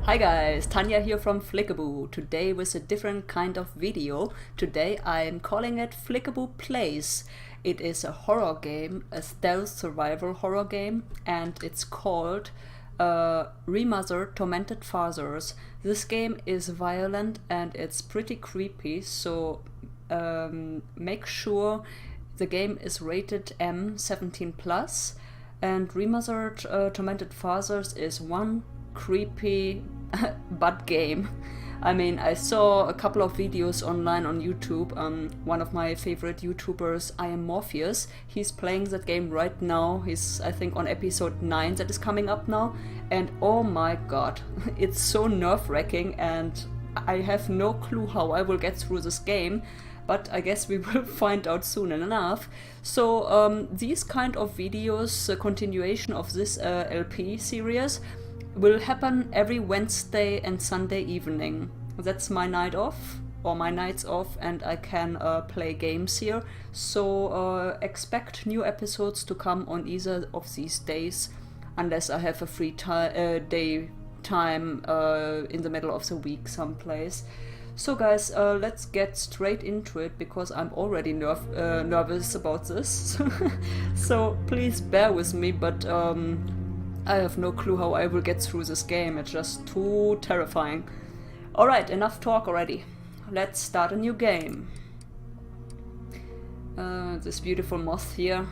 Hi guys, Tanya here from Flickaboo. Today with a different kind of video. Today I'm calling it Flickaboo Plays. It is a horror game, a stealth survival horror game, and it's called Remothered Tormented Fathers. This game is violent and it's pretty creepy, so make sure the game is rated M17+, and Remothered Tormented Fathers is one creepy butt game. I mean, I saw a couple of videos online on YouTube. One of my favorite YouTubers, I Am Morpheus, he's playing that game right now. He's, I think, on episode 9 that is coming up now. And oh my god, it's so nerve-wracking and I have no clue how I will get through this game. But I guess we will find out soon enough. So these kind of videos, a continuation of this LP series, will happen every Wednesday and Sunday evening. That's my night off, or my nights off, and I can play games here. So expect new episodes to come on either of these days, unless I have a free day time in the middle of the week someplace. So guys, let's get straight into it, because I'm already nervous about this. So please bear with me, but I have no clue how I will get through this game. It's just too terrifying. Alright, enough talk already. Let's start a new game. This beautiful moth here.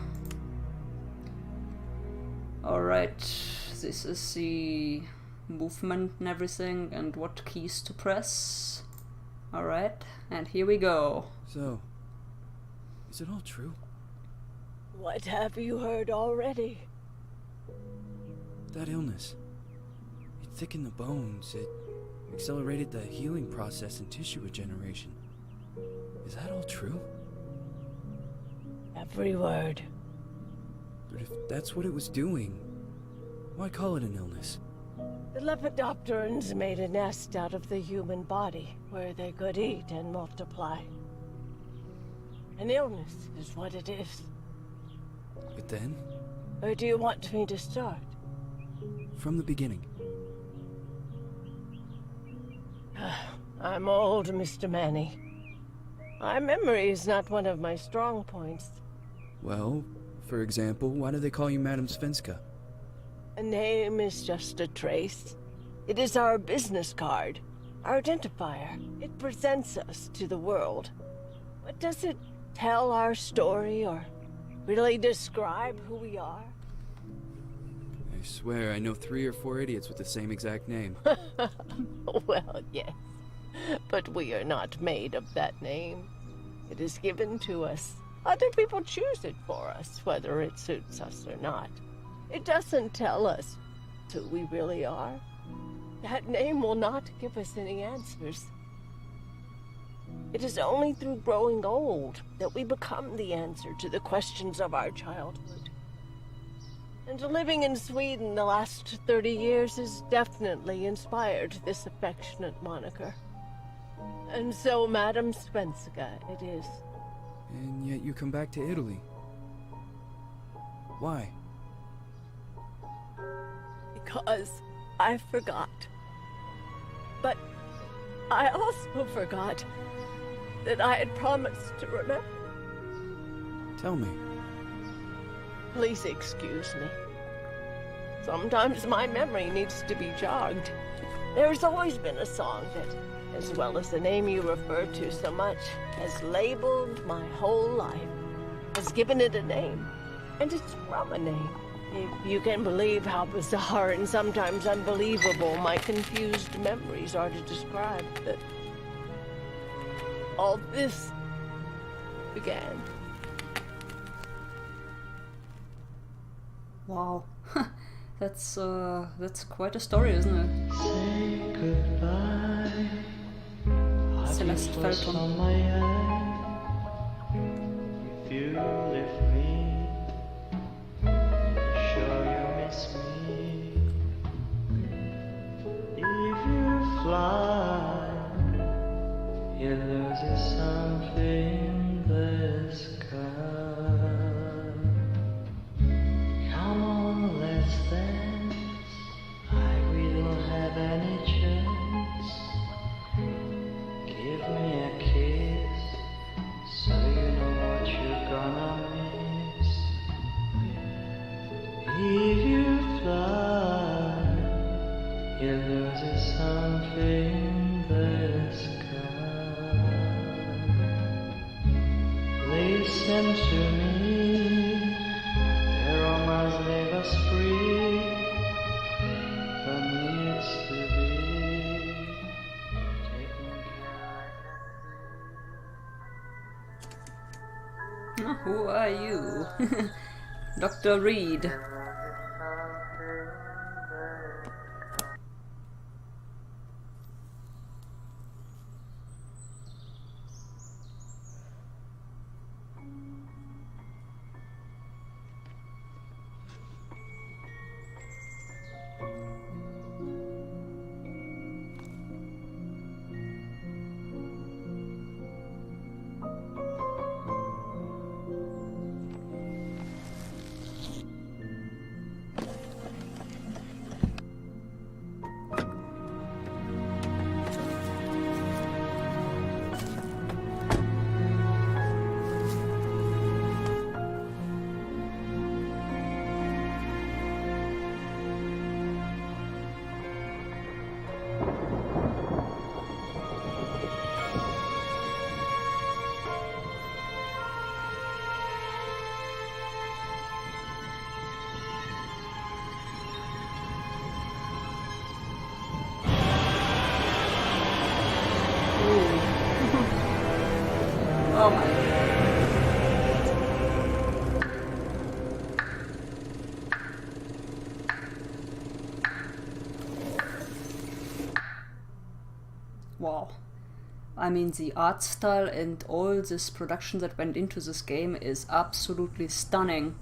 Alright, this is the movement and everything, and what keys to press. Alright, and here we go. So, is it all true? What have you heard already? That illness, it thickened the bones, it accelerated the healing process and tissue regeneration. Is that all true? Every word. But if that's what it was doing, why call it an illness? The Lepidopterans made a nest out of the human body where they could eat and multiply. An illness is what it is. But then, Where do you want me to start? from the beginning. I'm old, Mr. Manny. My memory is not one of my strong points. Well, for example, why do they call you Madam Svenska? A name is just a trace. It is our business card, our identifier. It presents us to the world. But does it tell our story or really describe who we are? I swear I know 3 or 4 idiots with the same exact name. Well, yes. But we are not made of that name. It is given to us. Other people choose it for us, whether it suits us or not. It doesn't tell us who we really are. That name will not give us any answers. It is only through growing old that we become the answer to the questions of our childhood. And living in Sweden the last 30 years has definitely inspired this affectionate moniker. And so, Madam Svenska, it is. And yet you come back to Italy. Why? Because I forgot. But I also forgot that I had promised to remember. Tell me. Please excuse me. Sometimes my memory needs to be jogged. There's always been a song that, as well as the name you refer to so much, has labeled my whole life, has given it a name, and it's from a name. If you can believe how bizarre and sometimes unbelievable my confused memories are to describe that all this began. Wow. That's quite a story, isn't it? Say goodbye. Celeste, Felton. On my eye. If you lift me, sure you miss me. If you fly, you lose something in the sky. Come on, let's dance. I will have any chance. something in the sky. Listen to me, there must leave us free. There needs to be taken care Oh, who are you? Dr. Reed. Oh my. Wow. I mean, the art style and all this production that went into this game is absolutely stunning.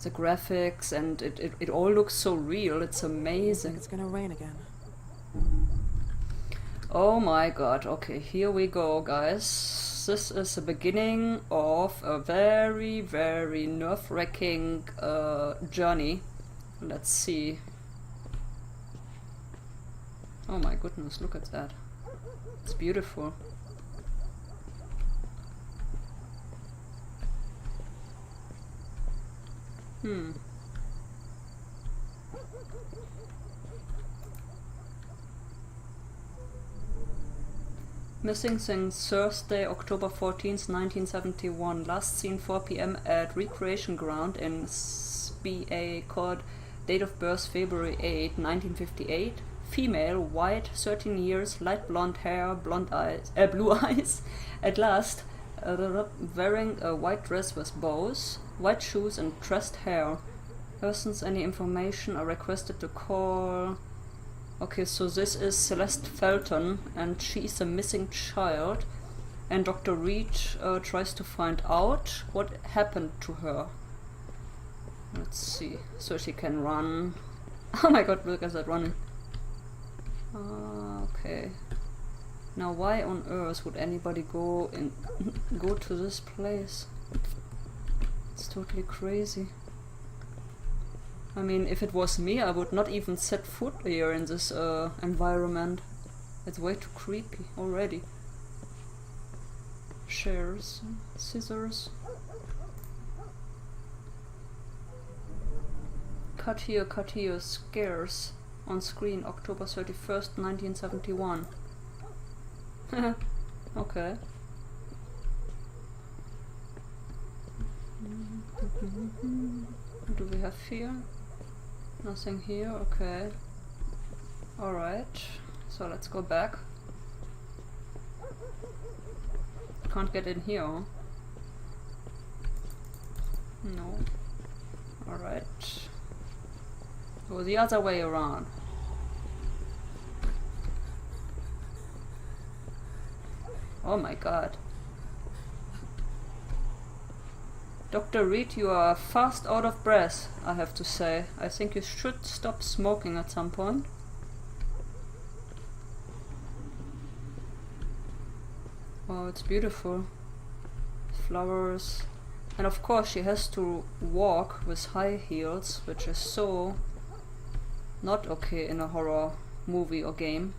The graphics and it all looks so real, it's amazing. It's gonna rain again. Oh my god, okay, here we go, guys. This is the beginning of a very, very nerve-wracking journey. Let's see. Oh my goodness, look at that. It's beautiful. Missing since Thursday, October 14th, 1971. Last seen 4 p.m. at Recreation Ground in SBA. Called date of birth February 8, 1958. Female, white, 13 years, light blonde hair, blonde eyes, blue eyes. At last, wearing a white dress with bows, white shoes and dressed hair. Persons any information are requested to call. Okay, so this is Celeste Felton, and she is a missing child, and Dr. Reed tries to find out what happened to her. Let's see, so she can run. Oh my god, look at that running. Okay. Now why on earth would anybody go to this place? It's totally crazy. I mean, if it was me, I would not even set foot here in this environment. It's way too creepy already. Shears, scissors. Cut here, scares. On screen, October 31st, 1971. Okay. What do we have here? Nothing here, okay. Alright, so let's go back. Can't get in here, huh? No. Alright. Go the other way around. Oh my god. Dr. Reed, you are fast out of breath, I have to say. I think you should stop smoking at some point. Oh, it's beautiful. Flowers. And of course she has to walk with high heels, which is so not okay in a horror movie or game.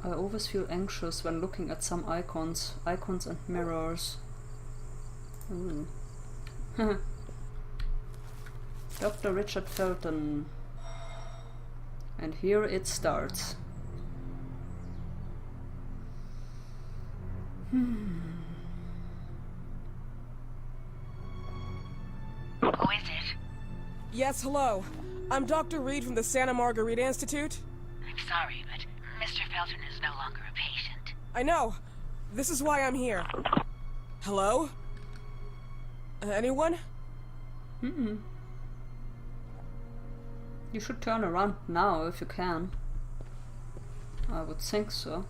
I always feel anxious when looking at some icons and mirrors. Dr. Richard Felton. And here it starts. Who is it? Yes, hello. I'm Dr. Reed from the Santa Margarita Institute. I'm sorry, but Mr. Felton is no longer a patient. I know. This is why I'm here. Hello? Anyone? Mm-mm. You should turn around now if you can. I would think so.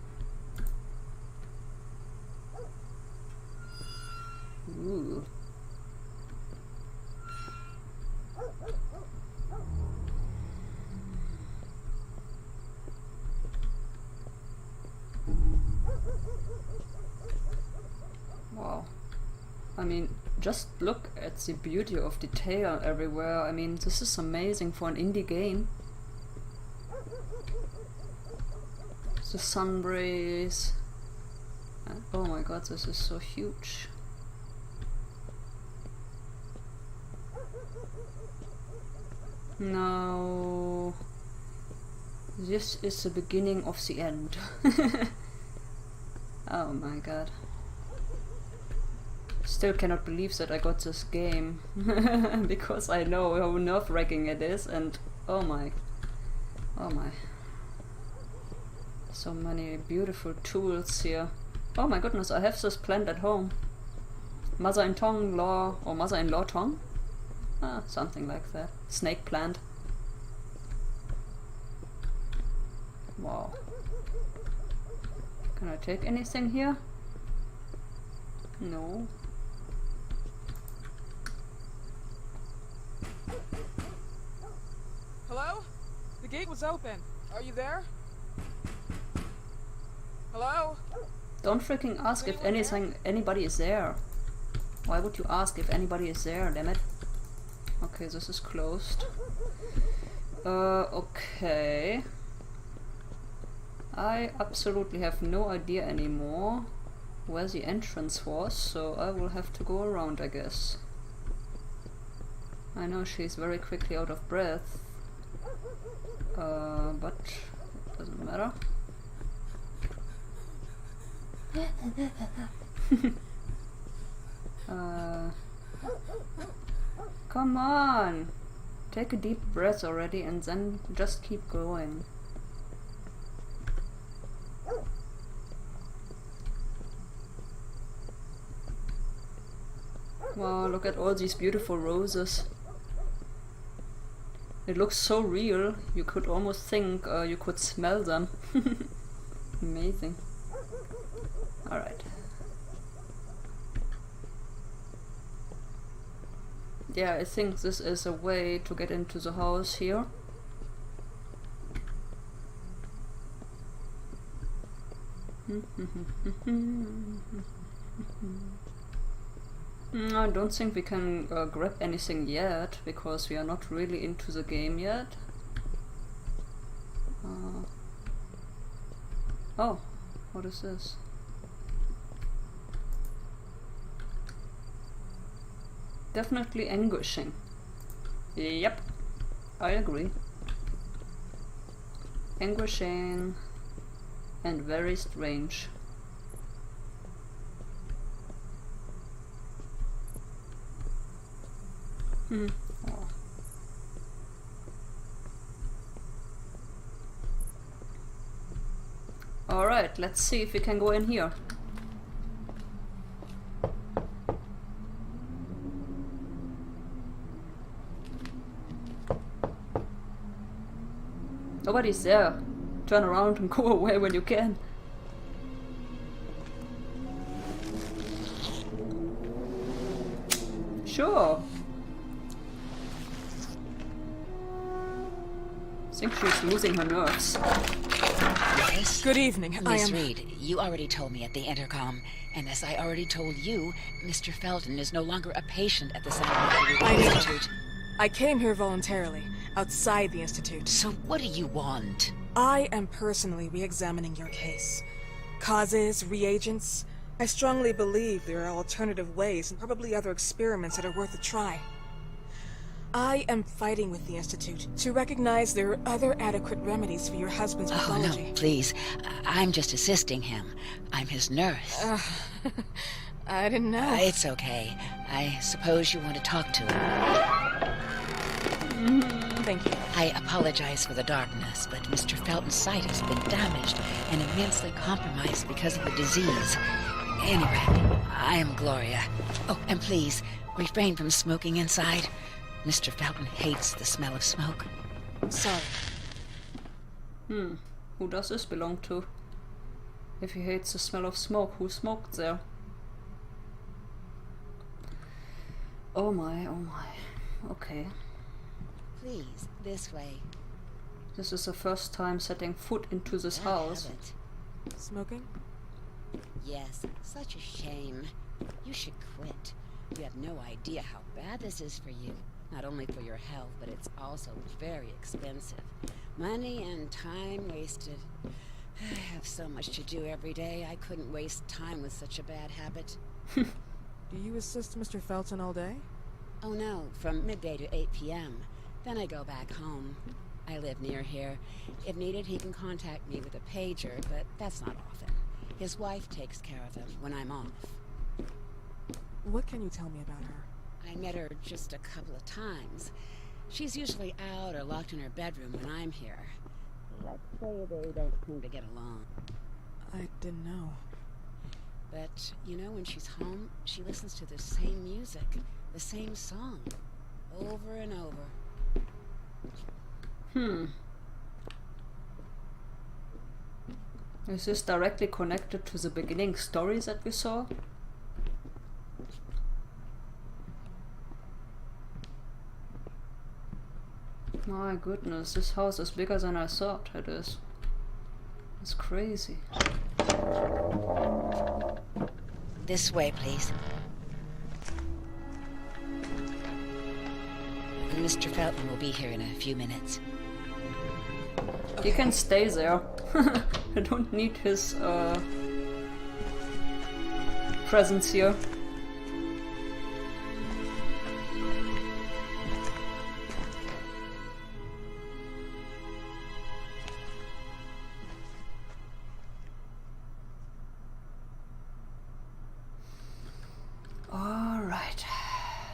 Ooh. Wow. I mean, just look at the beauty of detail everywhere. I mean, this is amazing for an indie game. The sun rays. And oh my god, this is so huge. No. This is the beginning of the end. Oh my god. Still cannot believe that I got this game. Because I know how nerve-wracking it is, and oh my. Oh my. So many beautiful tools here. Oh my goodness, I have this plant at home. Mother-in-law or mother-in-law tongue? Ah, something like that. Snake plant. Wow. Can I take anything here? No. Hello? The gate was open. Are you there? Hello? Don't freaking ask if anybody is there. Why would you ask if anybody is there, damn it? Okay, this is closed. Okay. I absolutely have no idea anymore where the entrance was, so I will have to go around, I guess. I know she's very quickly out of breath. But it doesn't matter. Come on! Take a deep breath already and then just keep going. Wow, look at all these beautiful roses. It looks so real, you could almost think you could smell them. Amazing. Alright. Yeah, I think this is a way to get into the house here. I don't think we can grab anything yet, because we are not really into the game yet. Oh, what is this? Definitely anguishing. Yep, I agree. Anguishing and very strange. Oh. Alright, let's see if we can go in here. Nobody's there. Turn around and go away when you can. Sure. I think she's losing her nerves. Yes? Good evening. Miss Reed, you already told me at the intercom, and as I already told you, Mr. Felton is no longer a patient at the Santa Margarita Institute. I came here voluntarily, outside the Institute. So what do you want? I am personally re-examining your case. Causes, reagents. I strongly believe there are alternative ways and probably other experiments that are worth a try. I am fighting with the Institute to recognize there are other adequate remedies for your husband's Oh, pathology. no, please. I'm just assisting him. I'm his nurse. I didn't know. It's okay. I suppose you want to talk to him. Thank you. I apologize for the darkness, but Mr. Felton's sight has been damaged and immensely compromised because of the disease. Anyway, I am Gloria. Oh, and please, refrain from smoking inside. Mr. Felton hates the smell of smoke. Sorry. Who does this belong to? If he hates the smell of smoke, who smoked there? Oh my, oh my. Okay. Please, this way. This is the first time setting foot into this Bad house. habit. Smoking? Yes, such a shame. You should quit. You have no idea how bad this is for you. Not only for your health, but it's also very expensive. Money and time wasted. I have so much to do every day, I couldn't waste time with such a bad habit. Do you assist Mr. Felton all day? Oh no, from midday to 8 p.m. Then I go back home. I live near here. If needed, he can contact me with a pager, but that's not often. His wife takes care of him when I'm off. What can you tell me about her? I met her just a couple of times. She's usually out or locked in her bedroom when I'm here. Let's say they don't seem to get along. I didn't know. But, you know, when she's home, she listens to the same music, the same song, over and over. Is this directly connected to the beginning story that we saw? My goodness, this house is bigger than I thought it is. It's crazy. This way, please. Mr. Felton will be here in a few minutes. He can stay there. I don't need his presence here. Alright,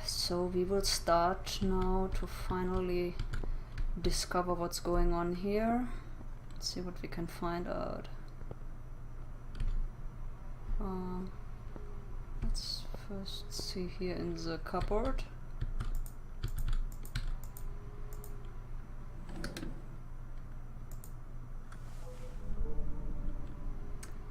so we will start now to finally discover what's going on here. Let's see what we can find out. Let's first see here in the cupboard.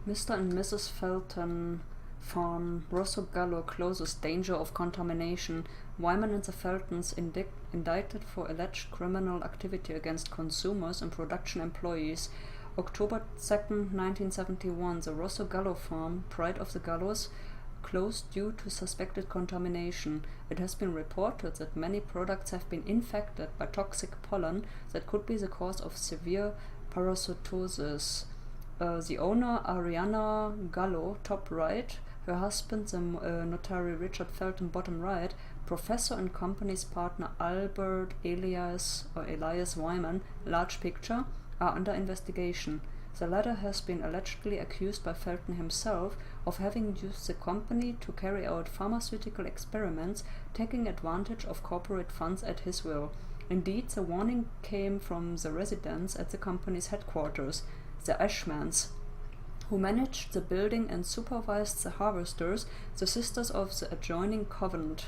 Mr. and Mrs. Felton farm, Rosso Gallo closes danger of contamination. Wyman and the Feltons indicted for alleged criminal activity against consumers and production employees. October 2nd, 1971, the Rosso Gallo farm, Pride of the Gallos, closed due to suspected contamination. It has been reported that many products have been infected by toxic pollen that could be the cause of severe parasitosis. The owner, Ariana Gallo, top right, her husband, the notary Richard Felton, bottom right, professor and company's partner Albert Elias Wyman, large picture, are under investigation. The latter has been allegedly accused by Felton himself of having used the company to carry out pharmaceutical experiments, taking advantage of corporate funds at his will. Indeed, the warning came from the residents at the company's headquarters, the Ashmans, who managed the building and supervised the harvesters, the sisters of the adjoining convent.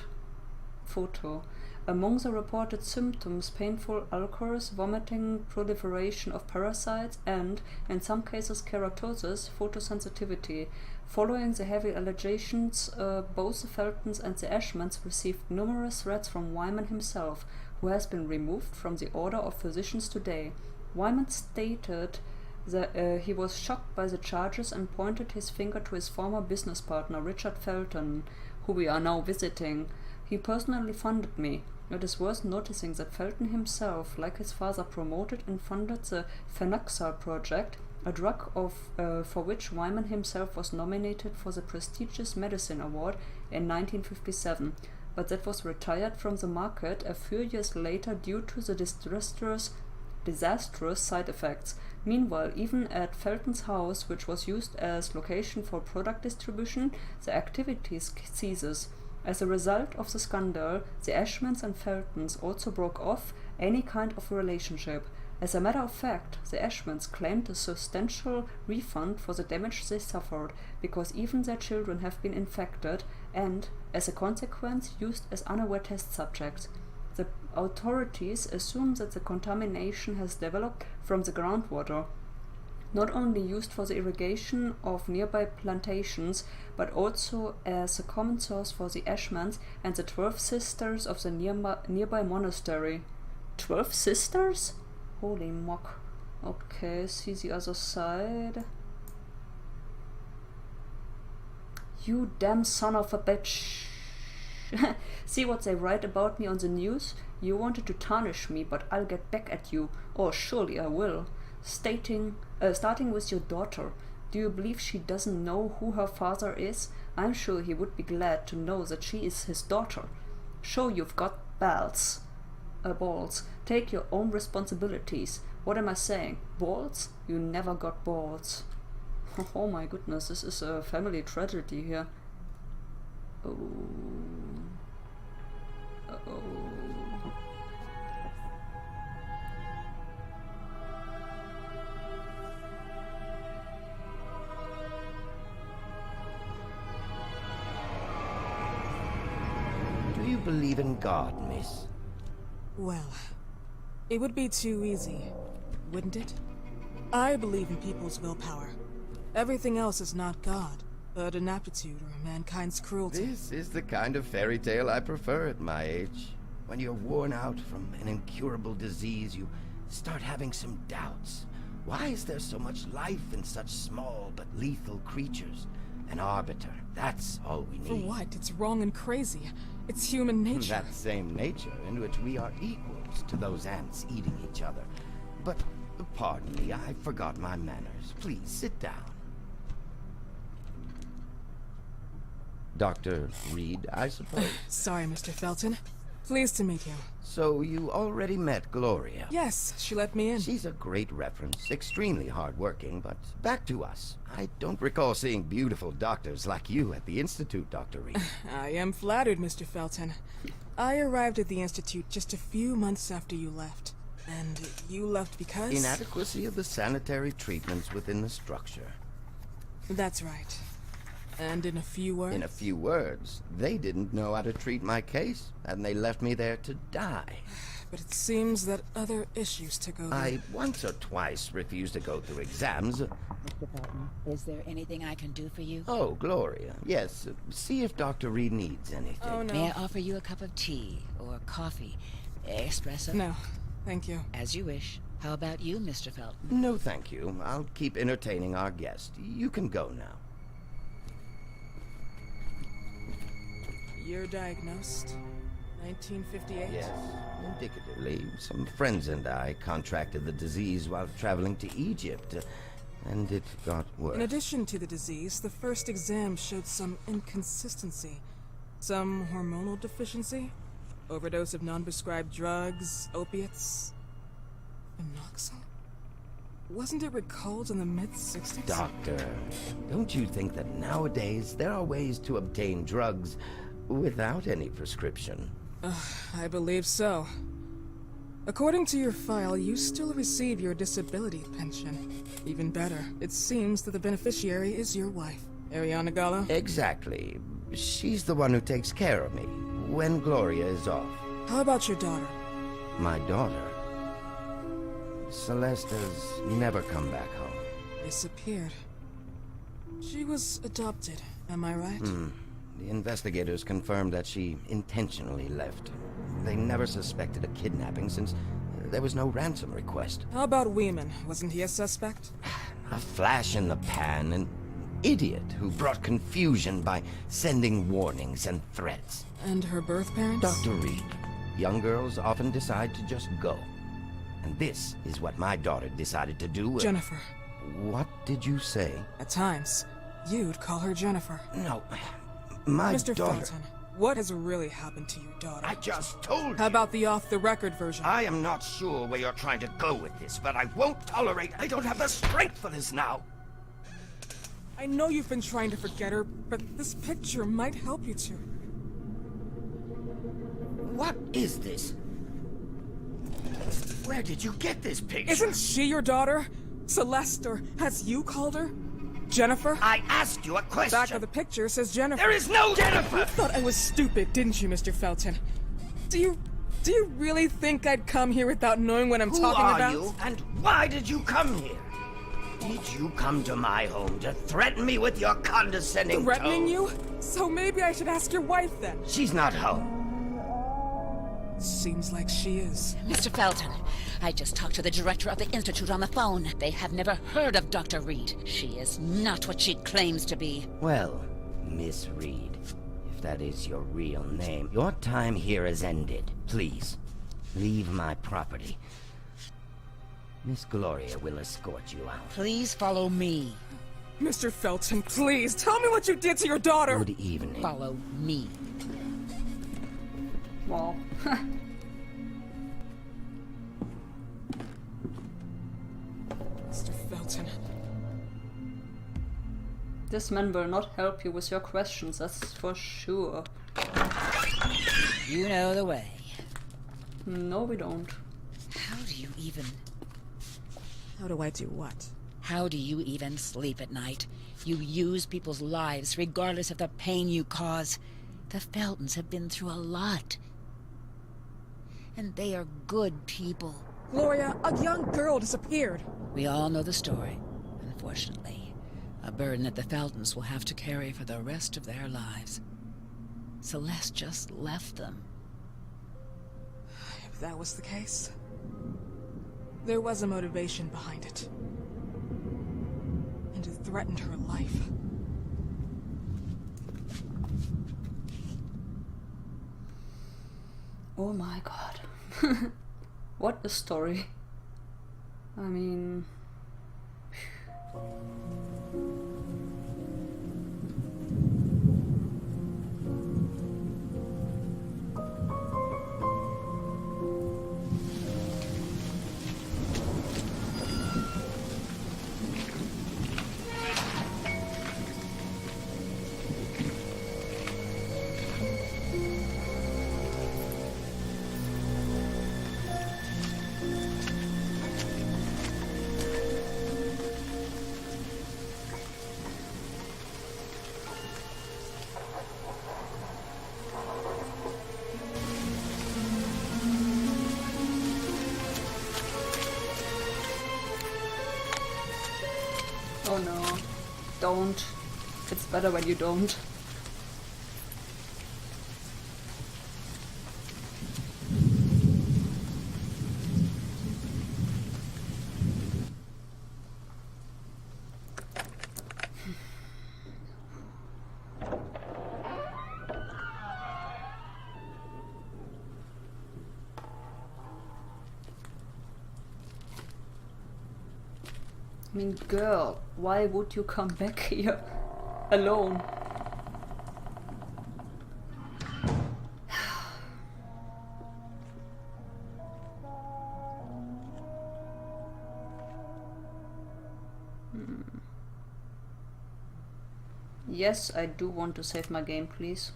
Photo. Among the reported symptoms, painful ulcers, vomiting, proliferation of parasites, and, in some cases, keratosis, photosensitivity. Following the heavy allegations, both the Feltons and the Ashmans received numerous threats from Wyman himself, who has been removed from the Order of Physicians today. Wyman stated that he was shocked by the charges and pointed his finger to his former business partner, Richard Felton, who we are now visiting. He personally funded me. It is worth noticing that Felton himself, like his father, promoted and funded the Phenoxyl project, a drug for which Wyman himself was nominated for the prestigious Medicine Award in 1957. but that was retired from the market a few years later due to the disastrous side effects. Meanwhile, even at Felton's house, which was used as location for product distribution, the activities ceases. As a result of the scandal, the Ashmans and Feltons also broke off any kind of relationship. As a matter of fact, the Ashmans claimed a substantial refund for the damage they suffered, because even their children have been infected and, as a consequence, used as unaware test subjects. The authorities assume that the contamination has developed from the groundwater, not only used for the irrigation of nearby plantations, but also as a common source for the Ashmans and the 12 sisters of the nearby monastery. 12 sisters? Holy mock. Okay, see the other side. You damn son of a bitch. See what they write about me on the news? You wanted to tarnish me, but I'll get back at you. Oh, surely I will. Starting with your daughter. Do you believe she doesn't know who her father is? I'm sure he would be glad to know that she is his daughter. Sure, you've got balls. Take your own responsibilities. What am I saying? Balls? You never got balls. Oh my goodness, this is a family tragedy here. Oh. Uh-oh. Do you believe in God, miss? Well, it would be too easy, wouldn't it? I believe in people's willpower. Everything else is not God, but an aptitude or mankind's cruelty. This is the kind of fairy tale I prefer at my age. When you're worn out from an incurable disease, you start having some doubts. Why is there so much life in such small but lethal creatures? An arbiter, that's all we need. For what? It's wrong and crazy. It's human nature. That same nature in which we are equals to those ants eating each other. But, pardon me, I forgot my manners. Please, sit down. Dr. Reed, I suppose? Sorry, Mr. Felton. Pleased to meet you. So you already met Gloria? Yes, she let me in. She's a great reference, extremely hardworking, but back to us. I don't recall seeing beautiful doctors like you at the Institute, Dr. Reed. I am flattered, Mr. Felton. I arrived at the Institute just a few months after you left. And you left because? Inadequacy of the sanitary treatments within the structure. That's right. And in a few words? In a few words, they didn't know how to treat my case, and they left me there to die. But it seems that other issues took over. I once or twice refused to go through exams. Mr. Felton, is there anything I can do for you? Oh, Gloria. Yes, see if Dr. Reed needs anything. Oh, no. May I offer you a cup of tea or coffee? Espresso? No, thank you. As you wish. How about you, Mr. Felton? No, thank you. I'll keep entertaining our guest. You can go now. You're diagnosed? 1958? Yes, indicatively. Some friends and I contracted the disease while traveling to Egypt, and it got worse. In addition to the disease, the first exam showed some inconsistency. Some hormonal deficiency? Overdose of non-prescribed drugs, opiates? Phenoxyl? Wasn't it recalled in the mid-60s? Doctor, don't you think that nowadays there are ways to obtain drugs without any prescription? I believe so. According to your file, you still receive your disability pension. Even better, it seems that the beneficiary is your wife, Ariana Gallo. Exactly. She's the one who takes care of me when Gloria is off. How about your daughter? My daughter? Celeste has never come back home. Disappeared. She was adopted, am I right? The investigators confirmed that she intentionally left. They never suspected a kidnapping since there was no ransom request. How about Weeman? Wasn't he a suspect? A flash in the pan, an idiot who brought confusion by sending warnings and threats. And her birth parents? Dr. Reed, young girls often decide to just go. And this is what my daughter decided to do. Jennifer. What did you say? At times, you'd call her Jennifer. No, my Mr. daughter... Felton, What has really happened to your daughter? I just told you. How about the off-the-record version? I am not sure where you're trying to go with this, but I won't tolerate. I don't have the strength for this now. I know you've been trying to forget her, but this picture might help you to. What is this? Where did you get this picture? Isn't she your daughter? Celeste, or has you called her? Jennifer? I asked you a question. Back of the picture says Jennifer. There is no Jennifer! You thought I was stupid, didn't you, Mr. Felton? Do you really think I'd come here without knowing what I'm talking about? Who are you, and why did you come here? Did you come to my home to threaten me with your condescending Threatening tone? you? So maybe I should ask your wife then. She's not home. Seems like she is. Mr. Felton, I just talked to the director of the Institute on the phone. They have never heard of Dr. Reed. She is not what she claims to be. Well, Miss Reed, if that is your real name, your time here has ended. Please, leave my property. Miss Gloria will escort you out. Please follow me. Mr. Felton, please, tell me what you did to your daughter! Good evening. Follow me. Wow. Mr. Felton. This man will not help you with your questions, that's for sure. You know the way. No, we don't. How do you even... How do I do what? How do you even sleep at night? You use people's lives regardless of the pain you cause. The Feltons have been through a lot. And they are good people. Gloria, a young girl disappeared. We all know the story, unfortunately. A burden that the Feltons will have to carry for the rest of their lives. Celeste just left them. If that was the case, there was a motivation behind it. And it threatened her life. Oh my god. What a story. I mean... Oh no, don't. It's better when you don't. I mean, girl, why would you come back here alone? Yes, I do want to save my game, please.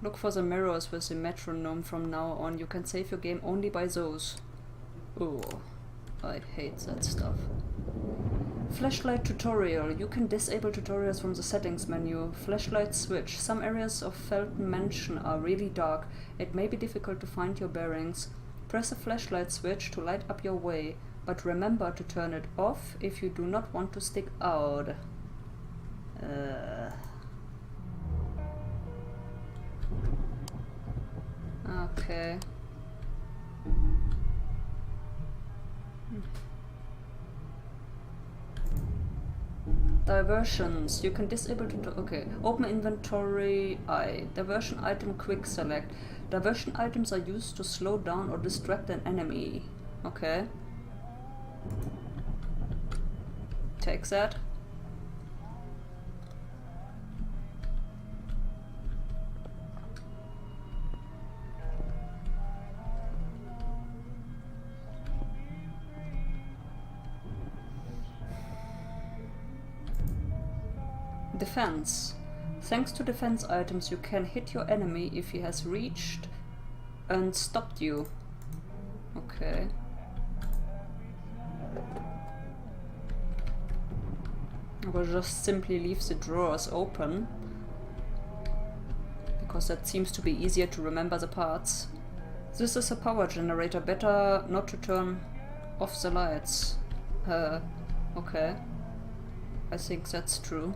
Look for the mirrors with the metronome from now on. You can save your game only by those. Oh, I hate that stuff. Flashlight tutorial. You can disable tutorials from the settings menu. Flashlight switch. Some areas of Felton Mansion are really dark. It may be difficult to find your bearings. Press the flashlight switch to light up your way, but remember to turn it off if you do not want to stick out. Okay. Diversions. You can disable okay. Open inventory I. Diversion item quick select. Diversion items are used to slow down or distract an enemy. Okay. Take that. Defense. Thanks to defense items, you can hit your enemy if he has reached and stopped you. Okay. I will just simply leave the drawers open, because that seems to be easier to remember the parts. This is a power generator, better not to turn off the lights. Okay. I think that's true.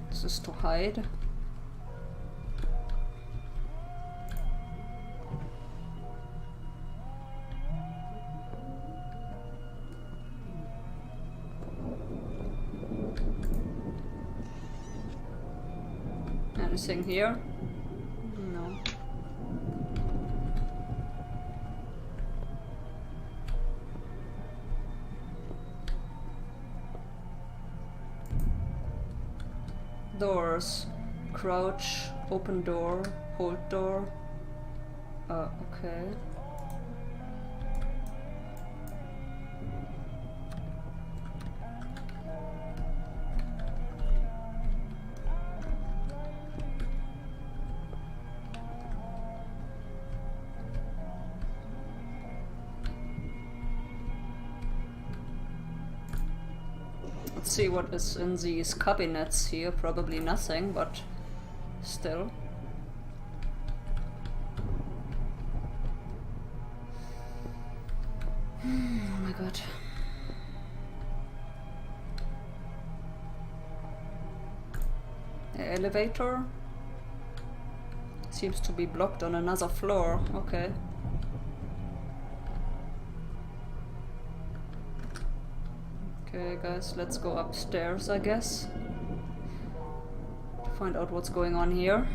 This is to hide. Anything here? No. Doors. Crouch, open door, hold door. Okay. Let's see what is in these cabinets here. Probably nothing, but still. Oh my god. The elevator seems to be blocked on another floor. Okay. Okay, guys, let's go upstairs, I guess, to find out what's going on here.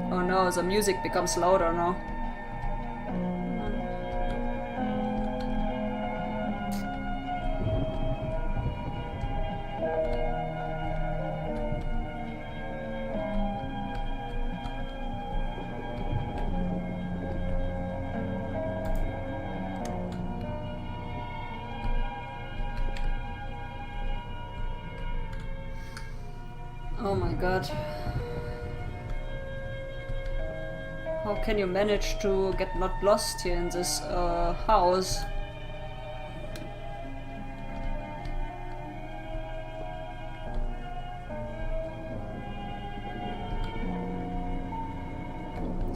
Oh no, the music becomes louder now. Oh my god. How can you manage to get not lost here in this house?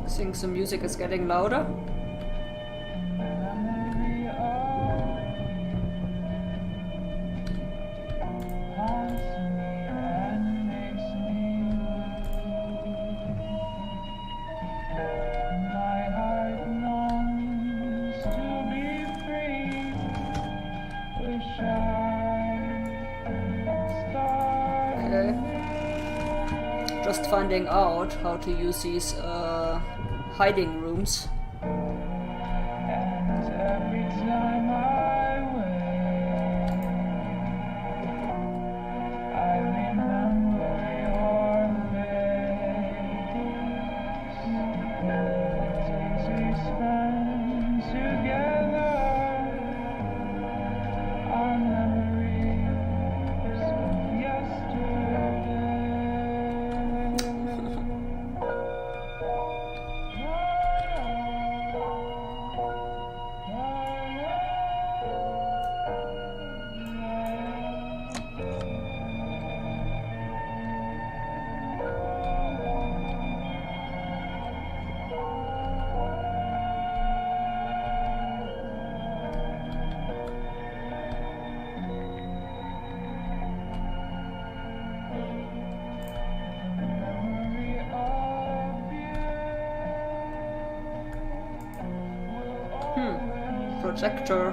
I think the music is getting louder. Just finding out how to use these hiding rooms. Projector.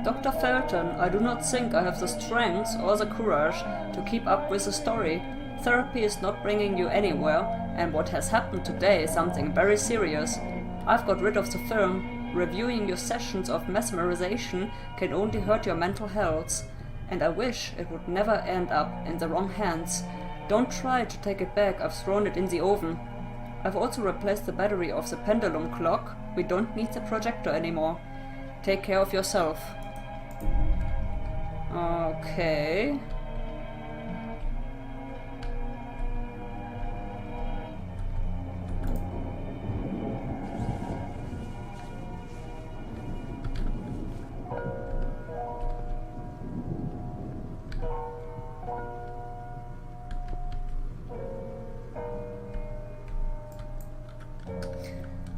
Dr. Felton, I do not think I have the strength or the courage to keep up with the story. Therapy is not bringing you anywhere, and what has happened today is something very serious. I've got rid of the film. Reviewing your sessions of mesmerization can only hurt your mental health, and I wish it would never end up in the wrong hands. Don't try to take it back, I've thrown it in the oven. I've also replaced the battery of the pendulum clock. We don't need the projector anymore. Take care of yourself. Okay.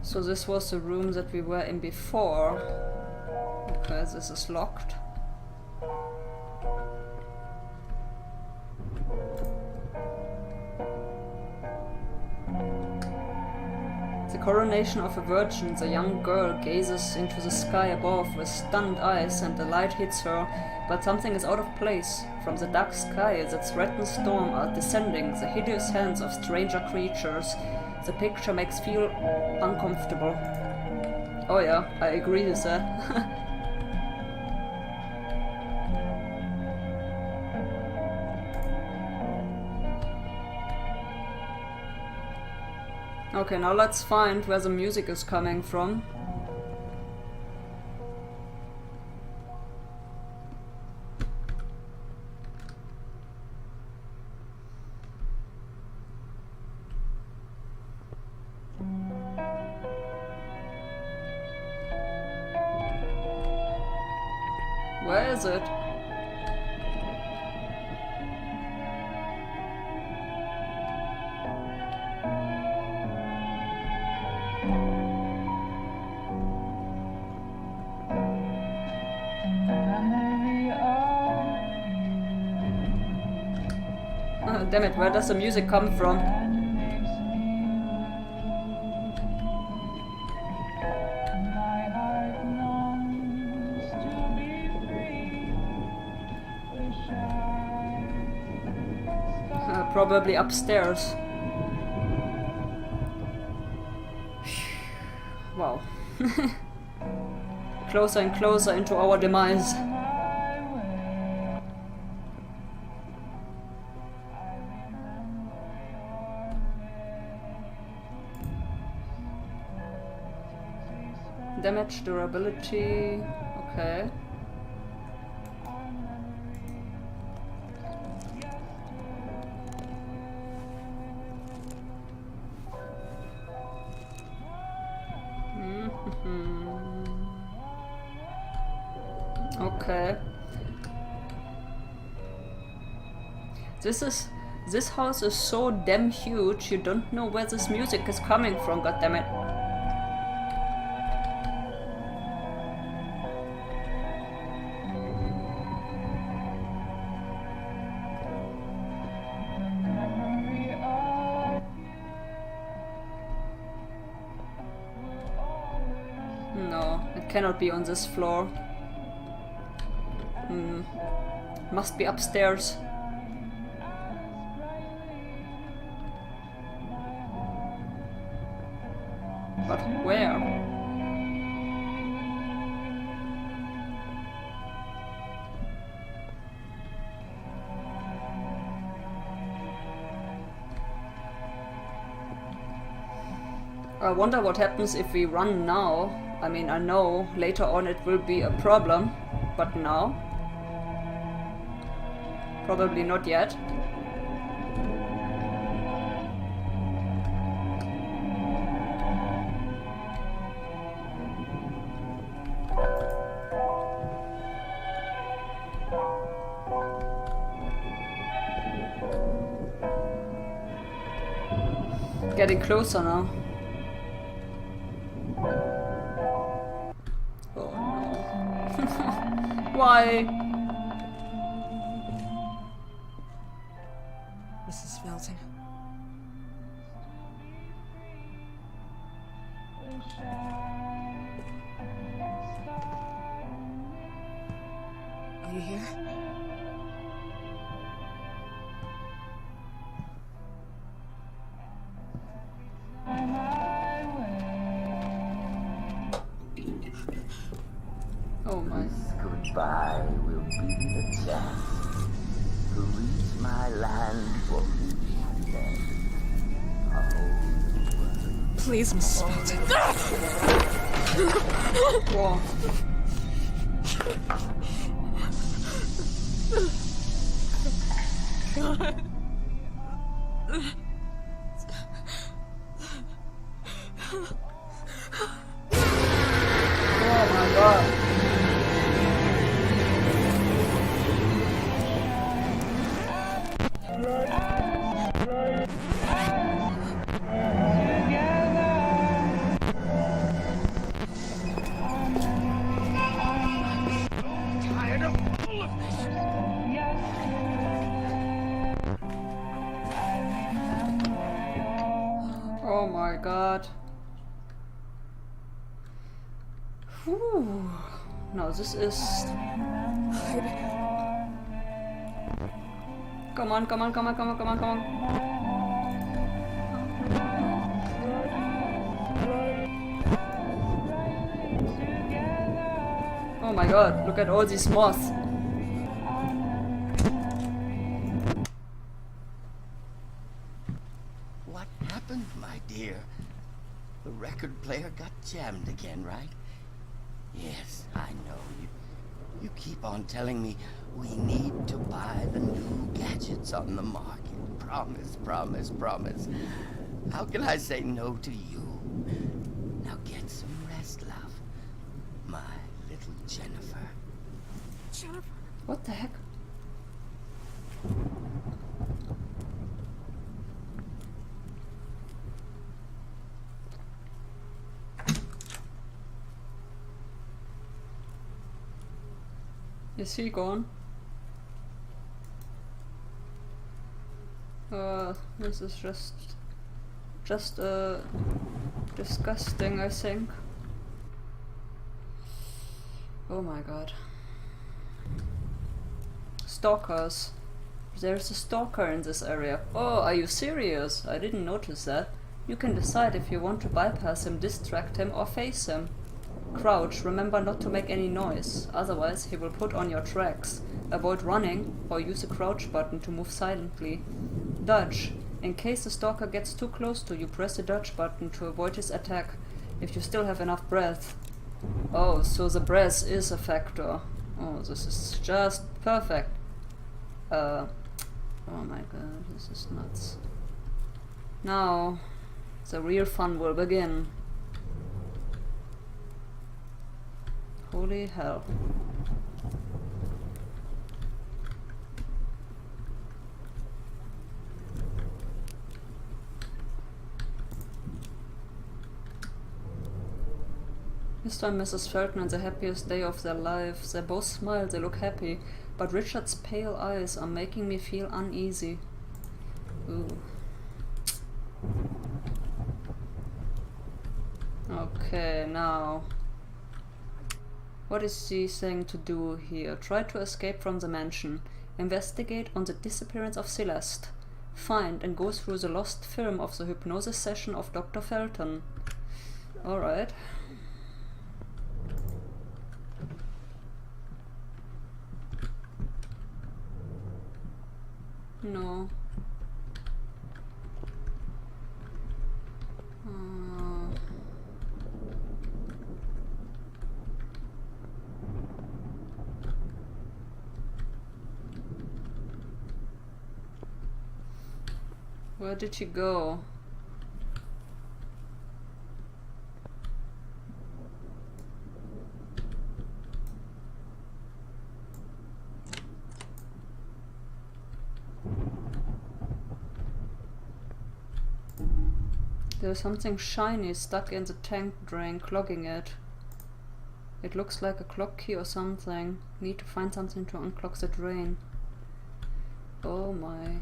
So this was the room that we were in before. Okay, this is locked. The coronation of a virgin, the young girl gazes into the sky above with stunned eyes and the light hits her, but something is out of place. From the dark sky that threatens storm are descending the hideous hands of stranger creatures. The picture makes feel uncomfortable. Oh yeah, I agree with that. Okay, now let's find where the music is coming from. Where is it? Damn it, where does the music come from? Probably upstairs. Wow. Closer and closer into our demise. Damage, durability, okay. Okay. This house is so damn huge, you don't know where this music is coming from, goddammit. No, it cannot be on this floor. Must be upstairs. But where? I wonder what happens if we run now. I mean, I know later on it will be a problem, but now? Probably not yet. Getting closer now. Oh no. Why? Mrs. Felton. Are you here? Oh my. This goodbye will be the chance to reach my land for each dead. A whole world. Please, Mrs. Felton. Wow. God. Oh my god. Tired of all of this. Oh my god. Whew. Now this is... Come on, come on, come on, come on, come on, come on. Oh my god, look at all these moths. What happened, my dear? The record player got jammed again, right? Yes, I know. You keep on telling me we need to buy the new gadgets on the market. Promise, promise, promise. How can I say no to you? Now get some rest, love. My little Jennifer. Jennifer. What the heck? Is he gone? This is just disgusting, I think. Oh my god. Stalkers. There's a stalker in this area. Oh, are you serious? I didn't notice that. You can decide if you want to bypass him, distract him, or face him. Crouch, remember not to make any noise, otherwise he will put on your tracks. Avoid running, or use the crouch button to move silently. Dodge. In case the stalker gets too close to you, press the dodge button to avoid his attack, if you still have enough breath. Oh, so the breath is a factor. Oh, this is just perfect. Oh my god, this is nuts. Now, the real fun will begin. Holy hell. Mr. and Mrs. Felton on the happiest day of their lives. They both smile, they look happy, but Richard's pale eyes are making me feel uneasy. Ooh. Okay, now... What is he saying to do here? Try to escape from the mansion. Investigate on the disappearance of Celeste. Find and go through the lost film of the hypnosis session of Dr. Felton. Alright. No. Where did she go? There's something shiny stuck in the tank drain, clogging it. It looks like a clock key or something. Need to find something to unclog the drain. Oh my.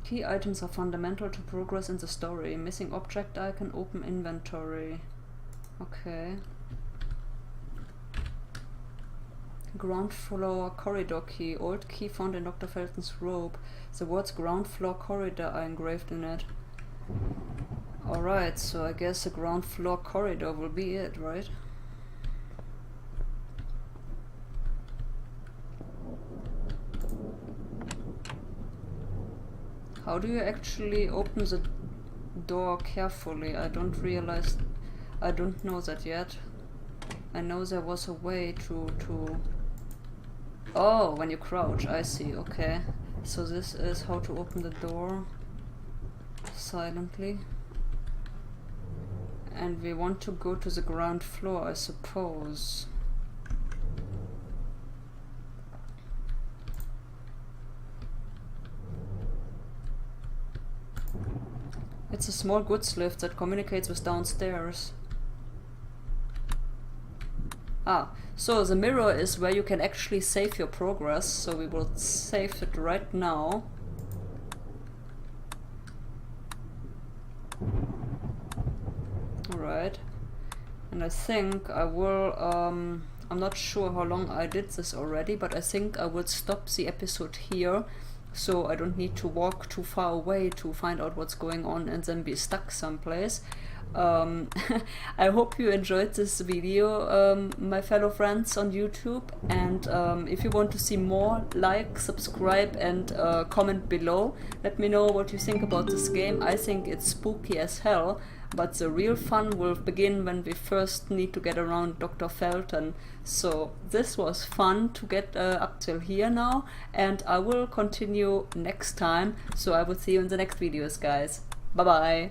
Key items are fundamental to progress in the story. Missing object icon, open inventory. Okay. Can Ground floor corridor key. Old key found in Dr. Felton's robe. The words ground floor corridor are engraved in it. Alright, so I guess the ground floor corridor will be it, right? How do you actually open the door carefully? I don't know that yet. I know there was a way to... Oh, when you crouch, I see, okay. So this is how to open the door silently. And we want to go to the ground floor, I suppose. It's a small goods lift that communicates with downstairs. Ah, so the mirror is where you can actually save your progress, so we will save it right now. Alright. And I think I will, I'm not sure how long I did this already, but I think I will stop the episode here, so I don't need to walk too far away to find out what's going on and then be stuck someplace. I hope you enjoyed this video, my fellow friends on YouTube, and if you want to see more, like, subscribe, and comment below. Let me know what you think about this game. I think it's spooky as hell, but the real fun will begin when we first need to get around Dr. Felton. So this was fun to get up till here now, and I will continue next time, so I will see you in the next videos, guys. Bye bye!